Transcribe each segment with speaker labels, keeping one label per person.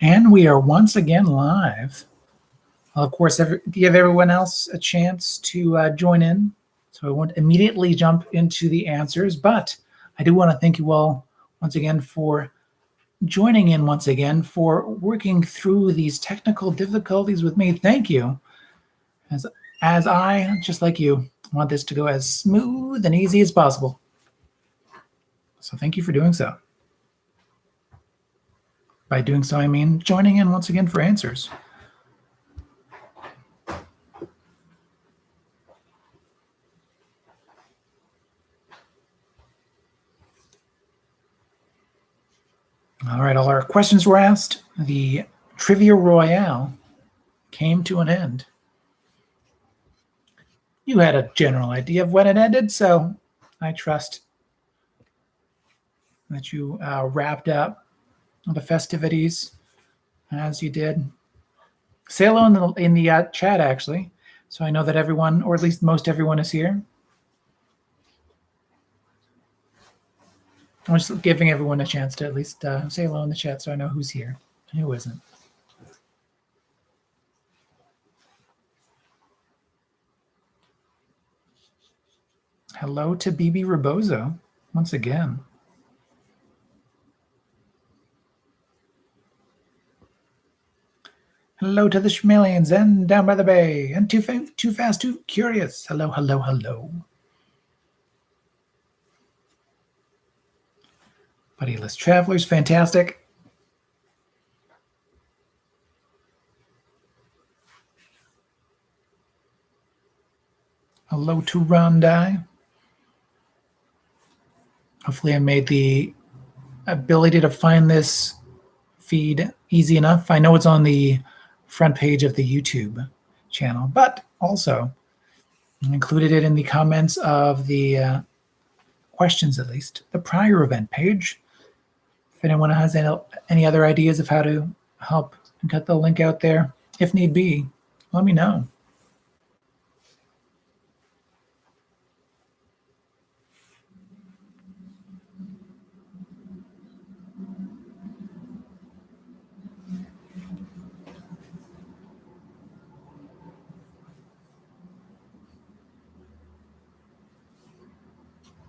Speaker 1: And we are once again live. Of course, give everyone else a chance to join in. So I won't immediately jump into the answers, but I do want to thank you all once again for joining in once again, for working through these technical difficulties with me. Thank you. As I, just like you, want this to go as smooth and easy as possible. So thank you for doing so. By doing so, I mean joining in once again for answers. All right, all our questions were asked. The Trivia Royale came to an end. You had a general idea of when it ended, so I trust that you wrapped up the festivities as you did. Say hello in the chat, actually, so I know that everyone, or at least most everyone, is here. I'm just giving everyone a chance to at least say hello in the chat so I know who's here and who isn't. Hello to BB Rebozo once again. Hello to the Schmalians and down by the bay and too fast, too curious. Hello, hello, hello. Buddyless Travelers, fantastic. Hello to Rondai. Hopefully I made the ability to find this feed easy enough. I know it's on the front page of the YouTube channel, but also I included it in the comments of the questions, at least, the prior event page. If anyone has any other ideas of how to help and get the link out there, if need be, let me know.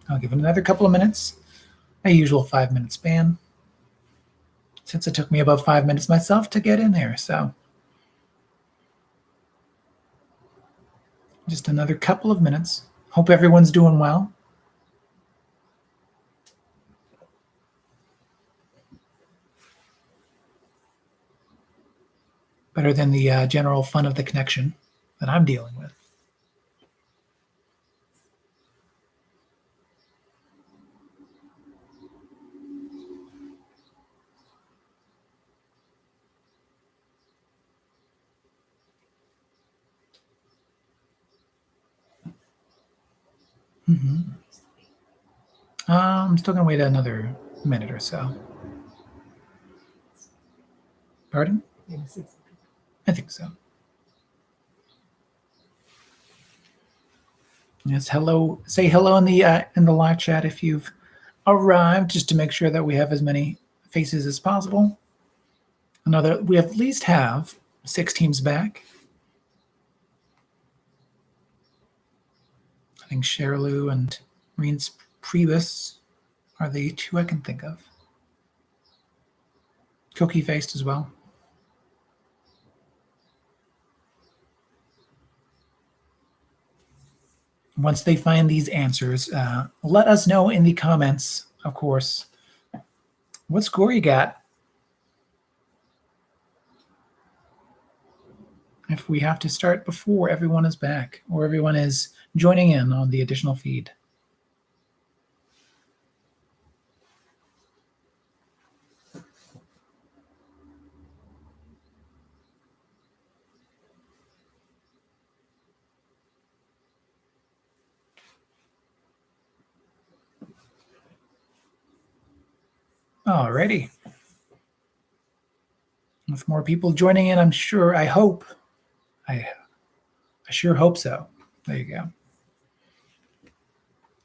Speaker 1: I'll give it another couple of minutes, my usual 5-minute span, since it took me about 5 minutes myself to get in there. So just another couple of minutes. Hope everyone's doing well. Better than the general fun of the connection that I'm dealing with. I'm still going to wait another minute or so. Pardon? I think so. Yes, hello. Say hello in the live chat if you've arrived, just to make sure that we have as many faces as possible. We at least have 6 teams back. I think Sherlu and Reens Priebus are the 2 I can think of. Cookie Faced as well. Once they find these answers, let us know in the comments, of course, what score you got. If we have to start before everyone is back or everyone is joining in on the additional feed. Alrighty. With more people joining in, I'm sure, I sure hope so. There you go.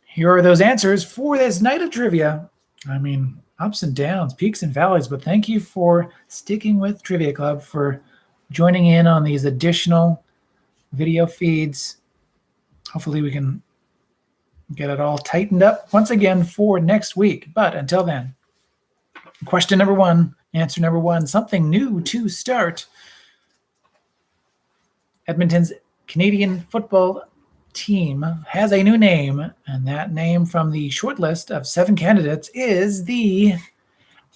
Speaker 1: Here are those answers for this night of trivia. I mean, ups and downs, peaks and valleys, but thank you for sticking with Trivia Club, for joining in on these additional video feeds. Hopefully we can get it all tightened up once again for next week. But until then, question number one, answer number one, something new to start. Edmonton's Canadian football team has a new name, and that name from the short list of 7 candidates is the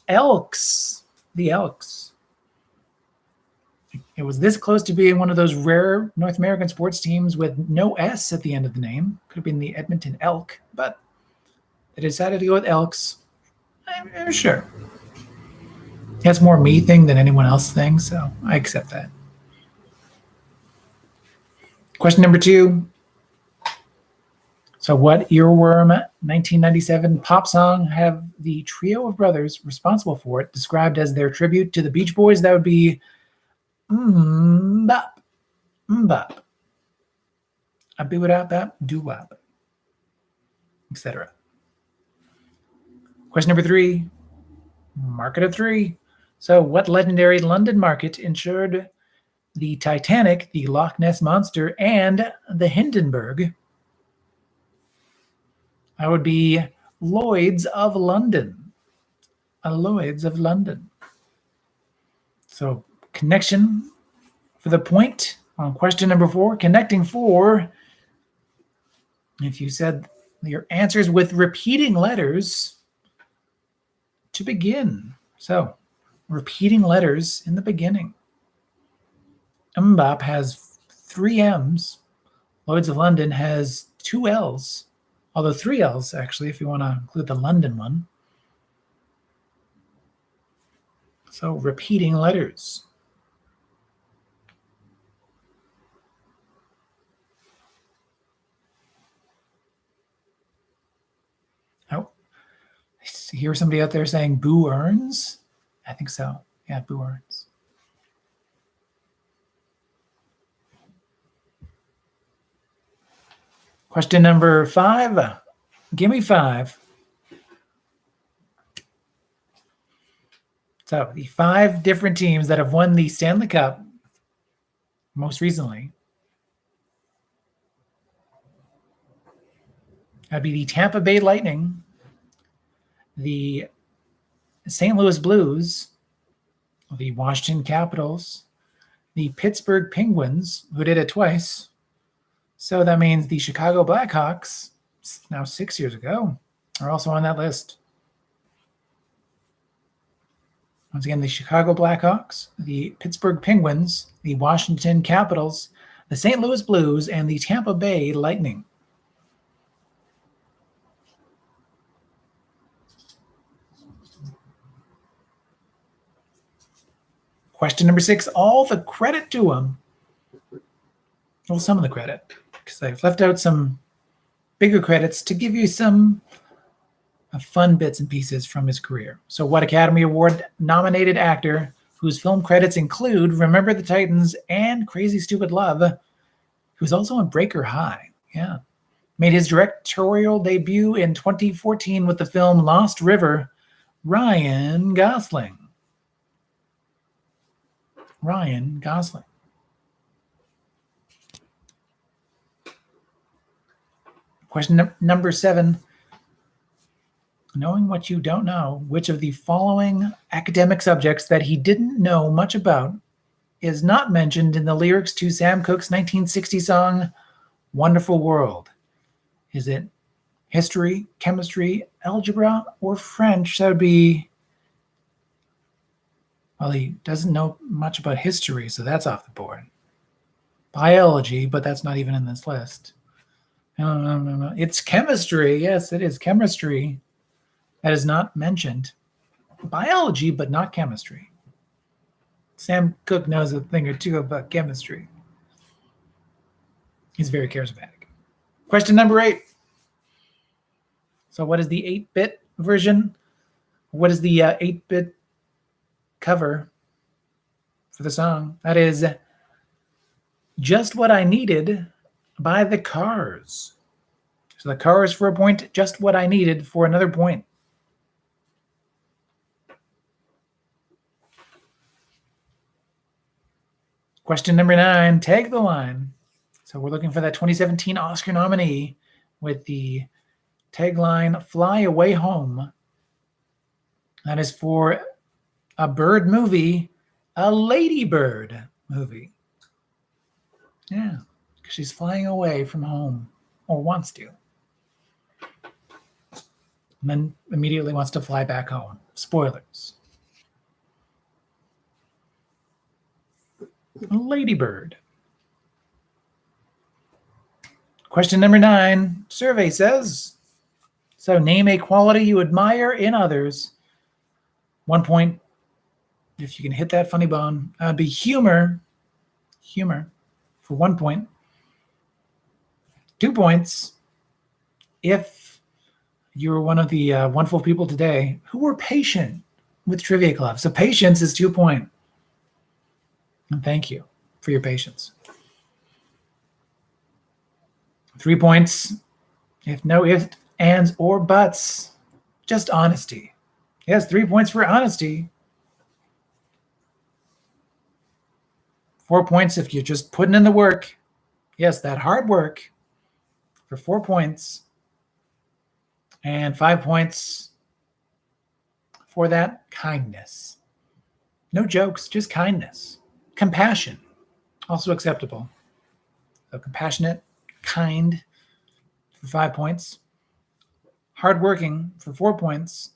Speaker 1: Elks. The Elks. It was this close to being one of those rare North American sports teams with no S at the end of the name. Could have been the Edmonton Elk, but they decided to go with Elks. I'm sure. That's more me thing than anyone else thing, so I accept that. Question number 2. So what earworm 1997 pop song have the trio of brothers responsible for it described as their tribute to the Beach Boys? That would be Mbop, Mbop, a boo-bop, doo-wop, etc. Question number 3, market of 3. So what legendary London market insured the Titanic, the Loch Ness Monster, and the Hindenburg? That would be Lloyd's of London. A Lloyd's of London. So connection for the point on question number 4. Connecting 4. If you said your answers with repeating letters to begin. So repeating letters in the beginning. Mbop has 3 M's. Lloyd's of London has 2 L's. Although 3 L's, actually, if you want to include the London one. So repeating letters. Oh, I hear somebody out there saying Boo Earns. I think so. Yeah, Boo Earns. Question number 5. Give me 5. So the 5 different teams that have won the Stanley Cup most recently. That'd be the Tampa Bay Lightning, the St. Louis Blues, the Washington Capitals, the Pittsburgh Penguins, who did it twice. So that means the Chicago Blackhawks, now 6 years ago, are also on that list. Once again, the Chicago Blackhawks, the Pittsburgh Penguins, the Washington Capitals, the St. Louis Blues, and the Tampa Bay Lightning. Question number 6, all the credit to him. Well, some of the credit, because I've left out some bigger credits to give you some fun bits and pieces from his career. So what Academy Award nominated actor whose film credits include Remember the Titans and Crazy Stupid Love, who's also in Breaker High, made his directorial debut in 2014 with the film Lost River, Ryan Gosling. Ryan Gosling. Question number 7. Knowing what you don't know, which of the following academic subjects that he didn't know much about is not mentioned in the lyrics to Sam Cooke's 1960 song, Wonderful World? Is it history, chemistry, algebra, or French? That would be, well, he doesn't know much about history, so that's off the board. Biology, but that's not even in this list. No. It's chemistry. Yes, it is chemistry. That is not mentioned. Biology, but not chemistry. Sam Cooke knows a thing or two about chemistry. He's very charismatic. Question number 8. So what is the 8-bit version? What is the 8-bit cover for the song? That is Just What I Needed by the Cars. So the Cars for a point, Just What I Needed for another point. Question number 9, tag the line. So we're looking for that 2017 Oscar nominee with the tagline, Fly Away Home. That is for a bird movie, a ladybird movie. Yeah, because she's flying away from home, or wants to. And then immediately wants to fly back home. Spoilers. Ladybird. Question number 9. Survey says, so name a quality you admire in others. 1 point. If you can hit that funny bone, be humor. Humor for 1 point. 2 points if you're one of the wonderful people today who were patient with Trivia Club. So patience is 2 points. And thank you for your patience. 3 points if no ifs, ands, or buts. Just honesty. Yes, 3 points for honesty. 4 points if you're just putting in the work. Yes, that hard work for 4 points. And 5 points for that kindness. No jokes, just kindness. Compassion, also acceptable. So compassionate, kind for 5 points. Hardworking for 4 points.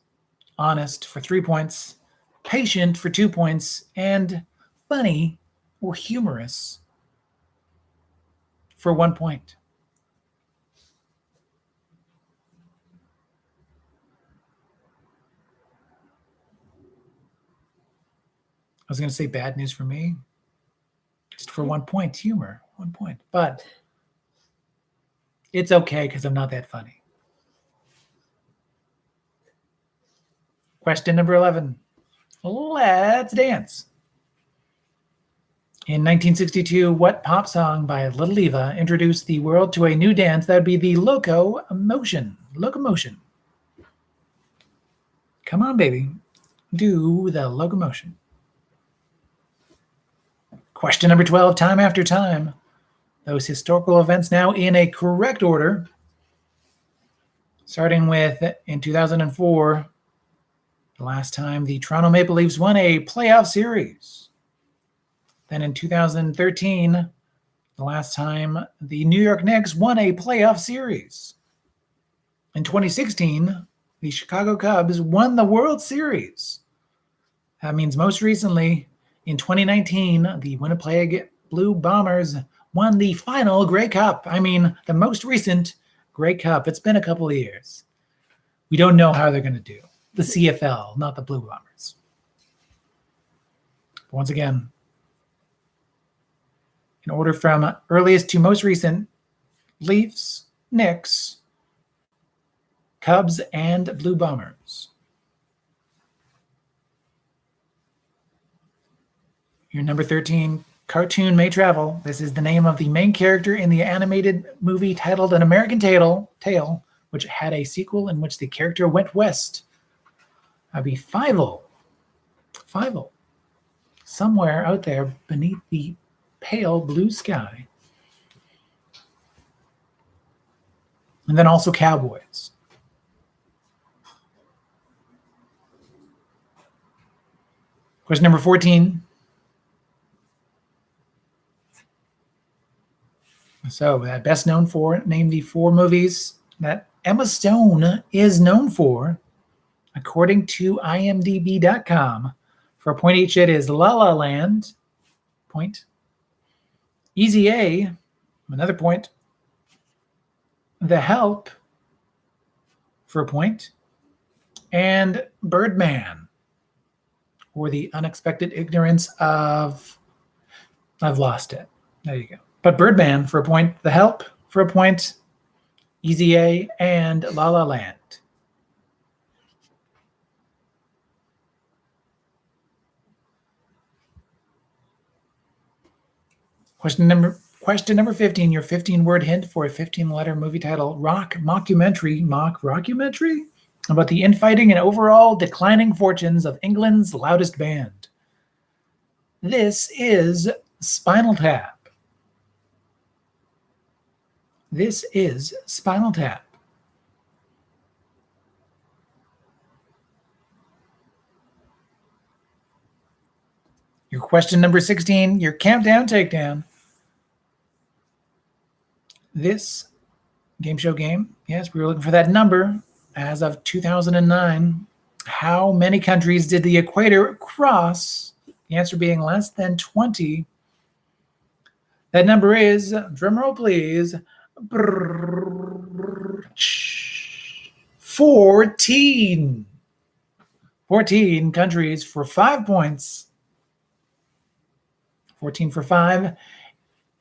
Speaker 1: Honest for 3 points. Patient for 2 points. And funny or humorous for 1 point. I was going to say bad news for me. Just for 1 point, humor, 1 point. But it's okay because I'm not that funny. Question number 11. Let's dance. In 1962, what pop song by Little Eva introduced the world to a new dance that would be the locomotion? Locomotion. Come on, baby. Do the locomotion. Question number 12, time after time. Those historical events now in a correct order. Starting with, in 2004, the last time the Toronto Maple Leafs won a playoff series. Then in 2013, the last time the New York Knicks won a playoff series. In 2016, the Chicago Cubs won the World Series. That means most recently, in 2019, the Winnipeg Blue Bombers won the final Grey Cup. I mean, the most recent Grey Cup. It's been a couple of years. We don't know how they're going to do. The CFL, not the Blue Bombers. But once again, in order from earliest to most recent, Leafs, Knicks, Cubs, and Blue Bombers. Your number 13, Cartoon May Travel. This is the name of the main character in the animated movie titled An American Tale, which had a sequel in which the character went west. That'd be Fievel. Fievel. Somewhere out there beneath the pale blue sky. And then also Cowboys. Question number 14. So, best known for, name the 4 movies that Emma Stone is known for, according to IMDb.com. For a point each, it is La La Land, point. Easy A, another point. The Help, for a point. And Birdman, or The Unexpected Ignorance of... I've lost it. There you go. But Birdman for a point, The Help for a point, Easy A, and La La Land. Question number 15, your 15-word hint for a 15-letter movie title, mock rockumentary, about the infighting and overall declining fortunes of England's loudest band. This is Spinal Tap. This is Spinal Tap. Your question number 16, your countdown takedown. This game show game, yes, we were looking for that number. As of 2009, how many countries did the equator cross? The answer being less than 20. That number is, drumroll please, 14. 14 countries for 5 points. 14 for 5.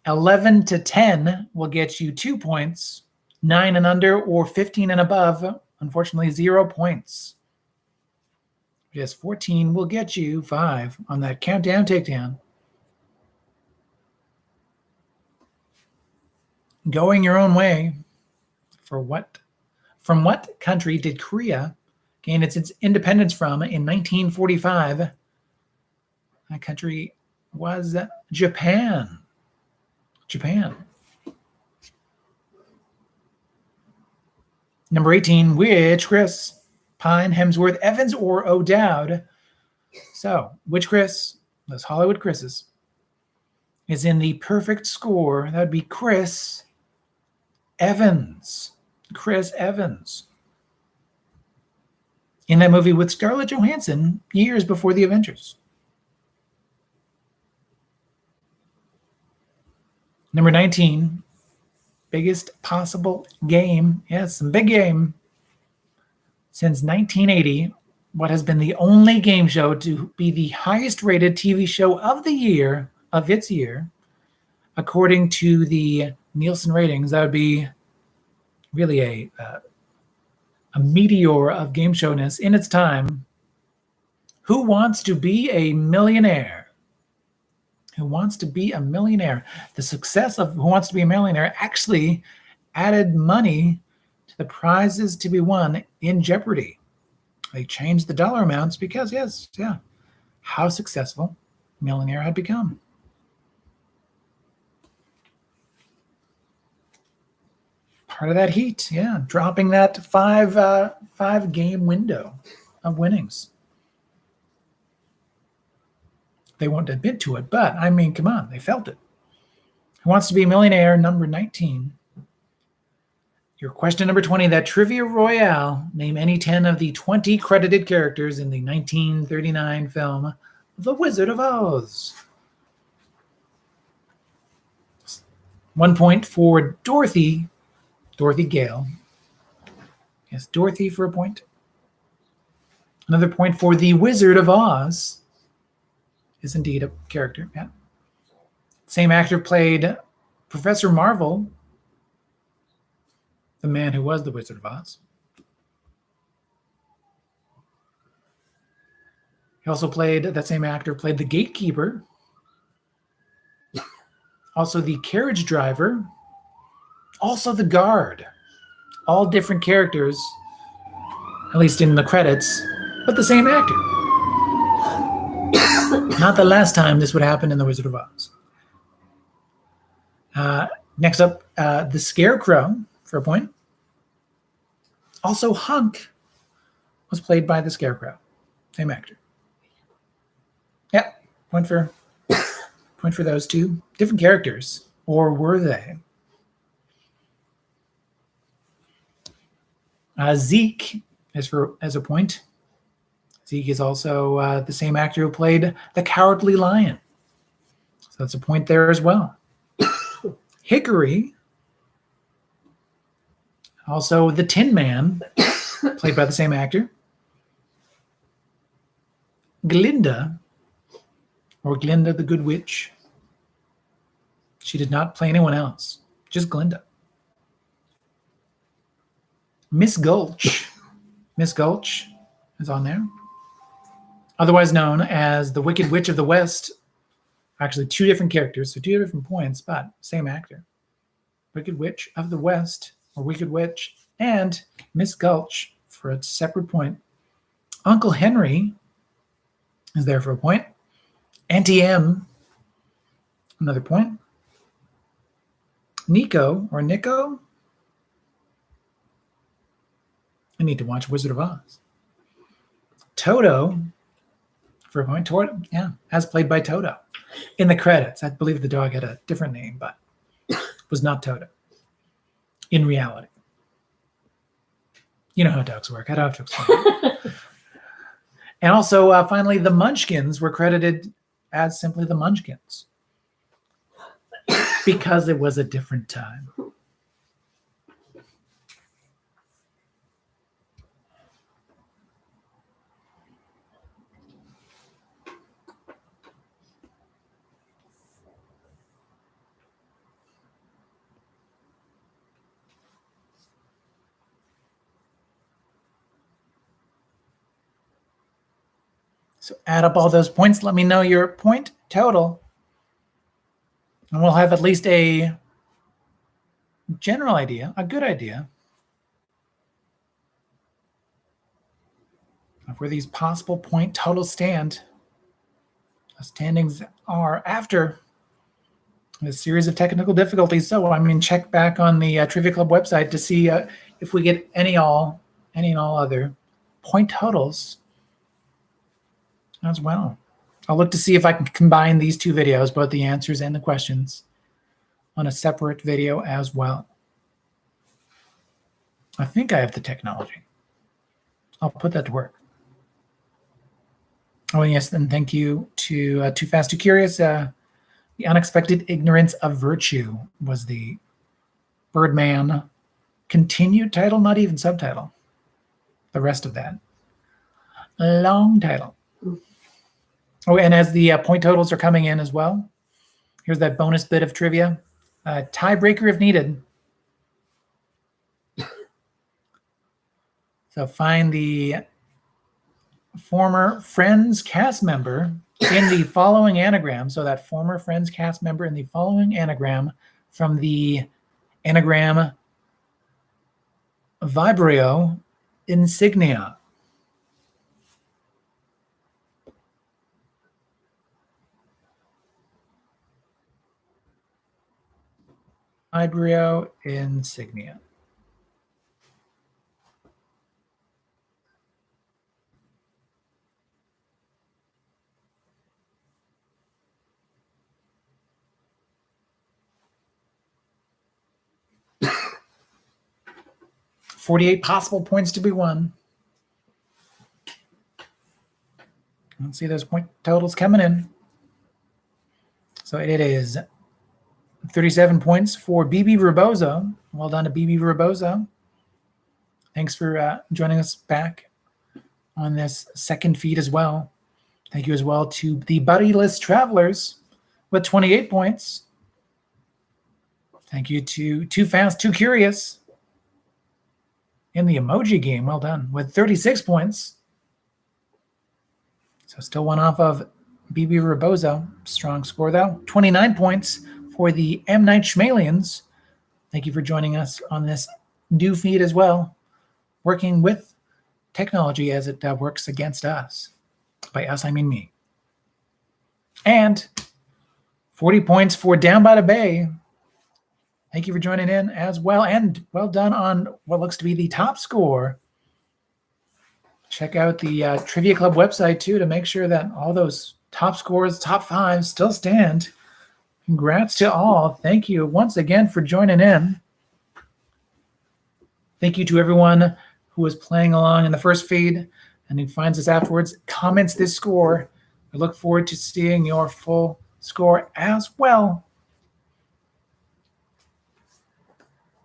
Speaker 1: 11 to 10 will get you 2 points. 9 and under or 15 and above, unfortunately, 0 points. Just 14 will get you 5 on that countdown takedown. Going your own way. From what country did Korea gain its independence from in 1945? That country was Japan. Japan. Number 18, which Chris? Pine, Hemsworth, Evans, or O'Dowd? So, which Chris, those Hollywood Chris's, is in the perfect score? That would be Chris Evans. Chris Evans. In that movie with Scarlett Johansson years before the Avengers. Number 19, biggest possible game. Yes, some big game. Since 1980, what has been the only game show to be the highest rated TV show of the year, of its year, according to the Nielsen ratings. That would be really a meteor of game showness in its time. Who Wants to Be a Millionaire? Who Wants to Be a Millionaire? The success of Who Wants to Be a Millionaire actually added money to the prizes to be won in Jeopardy. They changed the dollar amounts because, how successful Millionaire had become. Part of that heat, dropping that five game window of winnings. They won't admit to it, but I mean, come on, they felt it. Who Wants to Be a Millionaire, number 19. Your question number 20, that Trivia Royale. Name any 10 of the 20 credited characters in the 1939 film The Wizard of Oz. 1 point for Dorothy Gale. Yes, Dorothy for a point. Another point for The Wizard of Oz. Is indeed a character, yeah. Same actor played Professor Marvel, the man who was the Wizard of Oz. That same actor played the Gatekeeper. Also the Carriage Driver. Also the Guard. All different characters, at least in the credits, but the same actor. Not the last time this would happen in The Wizard of Oz. Next up, the Scarecrow for a point. Also, Hunk was played by the Scarecrow. Same actor. Yeah, point for those two. Different characters. Or were they? Zeke as a point. Zeke is also the same actor who played the Cowardly Lion. So that's a point there as well. Hickory, also the Tin Man, played by the same actor. Glinda, or Glinda the Good Witch. She did not play anyone else, just Glinda. Miss Gulch. Miss Gulch is on there. Otherwise known as the Wicked Witch of the West. Actually, two different characters, so two different points, but same actor. Wicked Witch of the West, or Wicked Witch, and Miss Gulch for a separate point. Uncle Henry is there for a point. Auntie M Another point. Nico or Nico. I need to watch Wizard of Oz. Toto for a point. Toto, yeah, as played by Toto. In the credits, I believe the dog had a different name, but was not Toto in reality. You know how dogs work. I don't have to explain. And also, finally, the Munchkins were credited as simply the Munchkins because it was a different time. So add up all those points. Let me know your point total. And we'll have at least a general idea, a good idea of where these possible point totals stand. The standings are after a series of technical difficulties. So, I mean, check back on the Trivia Club website to see if we get any and all other point totals as well. I'll look to see if I can combine these two videos, both the answers and the questions, on a separate video as well. I think I have the technology. I'll put that to work. Oh, and yes, and thank you to Too Fast, Too Curious. The Unexpected Ignorance of Virtue was the Birdman continued title, not even subtitle. The rest of that. Long title. Oh, and as the point totals are coming in as well, here's that bonus bit of trivia. Tiebreaker if needed. So find the former Friends cast member in the following anagram. So that former Friends cast member in the following anagram from the anagram Vibrio Insignia. Vibrio Insignia. $48 possible points to be won. Let's see those point totals coming in. So it is 37 points for BB Rebozo. Well done to BB Rebozo. Thanks for joining us back on this second feed as well. Thank you as well to the Buddyless Travelers with 28 points. Thank you to Too Fast, Too Curious in the emoji game. Well done with 36 points. So still one off of BB Rebozo. Strong score though. 29 points for the M. Night Shyamalians. Thank you for joining us on this new feed as well. Working with technology as it works against us. By us, I mean me. And 40 points for Down by the Bay. Thank you for joining in as well. And well done on what looks to be the top score. Check out the Trivia Club website too to make sure that all those top scores, top five, still stand. Congrats to all. Thank you once again for joining in. Thank you to everyone who was playing along in the first feed and who finds us afterwards, comments this score. I look forward to seeing your full score as well.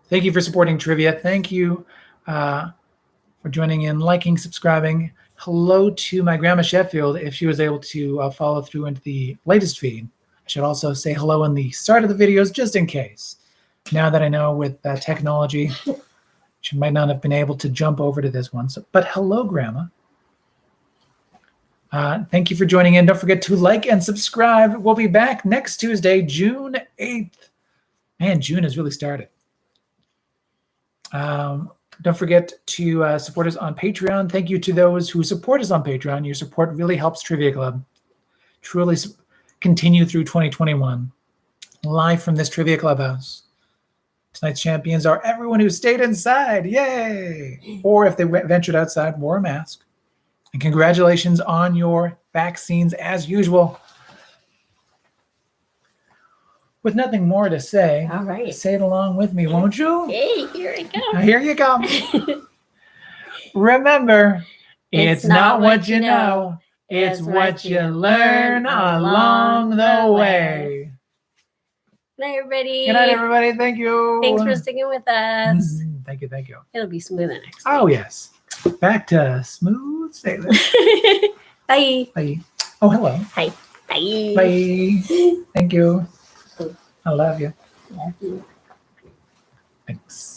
Speaker 1: Thank you for supporting Trivia. Thank you for joining in, liking, subscribing. Hello to my grandma Sheffield, if she was able to follow through into the latest feed. I should also say hello in the start of the videos, just in case. Now that I know with technology, she might not have been able to jump over to this one. So, but hello, Grandma. Thank you for joining in. Don't forget to like and subscribe. We'll be back next Tuesday, June 8th. Man, June has really started. Don't forget to support us on Patreon. Thank you to those who support us on Patreon. Your support really helps Trivia Club truly continue through 2021. live from this Trivia Clubhouse. Tonight's champions are everyone who stayed inside. Yay! Or if they ventured outside, wore a mask. And congratulations on your vaccines as usual. With nothing more to say,
Speaker 2: All right.
Speaker 1: say it along with me, won't you?
Speaker 2: Hey, here I go.
Speaker 1: Here you come. Remember, it's not what you know, it's what you learn along the way.
Speaker 2: Good night, everybody.
Speaker 1: Good night, everybody. Thank you.
Speaker 2: Thanks for sticking with us.
Speaker 1: Thank you. Thank you.
Speaker 2: It'll be smoother next
Speaker 1: Oh, yes. Back to smooth sailing.
Speaker 2: Bye.
Speaker 1: Bye. Oh, hello.
Speaker 2: Hi. Bye.
Speaker 1: Bye. Thank you. I love you.
Speaker 2: Love you.
Speaker 1: Thanks.